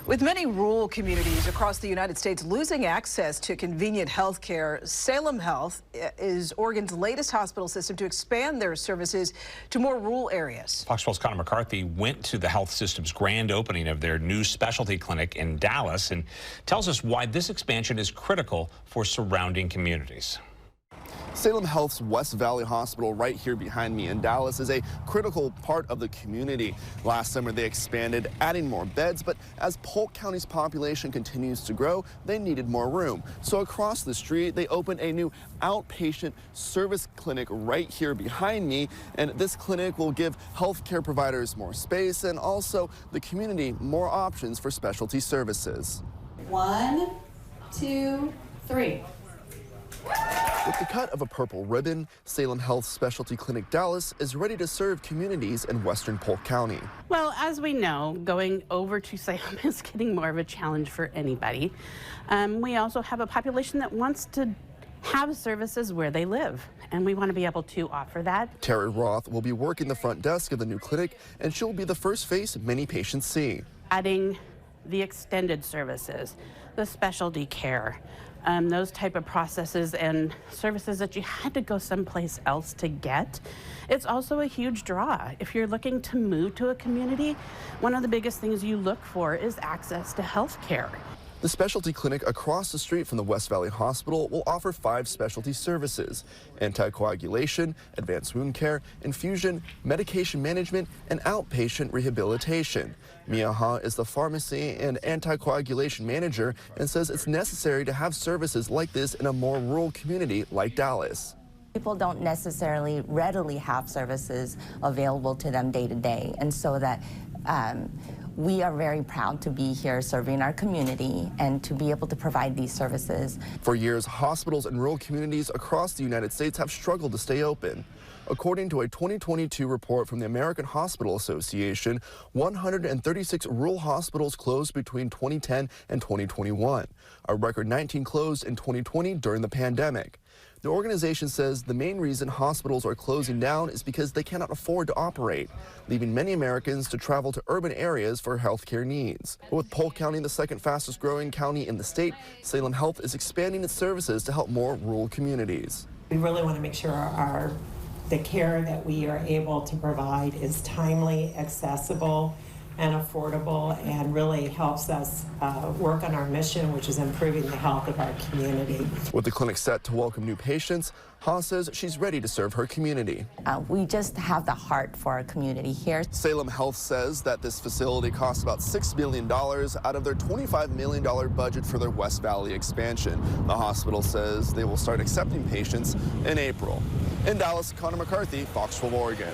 With many rural communities across the United States losing access to convenient health care, Salem Health is Oregon's latest hospital system to expand their services to more rural areas. Fox 12's Connor McCarthy went to the health system's grand opening of their new specialty clinic in Dallas and tells us why this expansion is critical for surrounding communities. Salem Health's West Valley Hospital right here behind me in Dallas is a critical part of the community. Last summer they expanded, adding more beds, but as Polk County's population continues to grow, they needed more room. So across the street they opened a new outpatient service clinic right here behind me, and this clinic will give healthcare providers more space and also the community more options for specialty services. 1, 2, 3. With the cut of a purple ribbon, Salem Health Specialty Clinic Dallas is ready to serve communities in western Polk County. Well, as we know, going over to Salem is getting more of a challenge for anybody. We also have a population that wants to have services where they live, and we want to be able to offer that. Terry Roth will be working the front desk of the new clinic, and she'll be the first face many patients see. Adding the extended services, the specialty care, those type of processes and services that you had to go someplace else to get. It's also a huge draw. If you're looking to move to a community, one of the biggest things you look for is access to health care. The specialty clinic across the street from the West Valley Hospital will offer 5 specialty services: anticoagulation, advanced wound care, infusion, medication management, and outpatient rehabilitation. Mia Ha is the pharmacy and anticoagulation manager and says it's necessary to have services like this in a more rural community like Dallas. People don't necessarily readily have services available to them day to day, and so that we are very proud to be here serving our community and to be able to provide these services. For years, hospitals in rural communities across the United States have struggled to stay open. According to a 2022 report from the American Hospital Association, 136 rural hospitals closed between 2010 and 2021. A record 19 closed in 2020 during the pandemic. The organization says the main reason hospitals are closing down is because they cannot afford to operate, leaving many Americans to travel to urban areas for healthcare needs. But with Polk County the second fastest growing county in the state, Salem Health is expanding its services to help more rural communities. We really want to make sure the care that we are able to provide is timely, accessible, and affordable, and really helps us work on our mission, which is improving the health of our community. With the clinic set to welcome new patients, Ha says she's ready to serve her community. We just have the heart for our community here. Salem Health says that this facility costs about $6 million out of their $25 million budget for their West Valley expansion. The hospital says they will start accepting patients in April. In Dallas, Connor McCarthy, Fox 12 Oregon.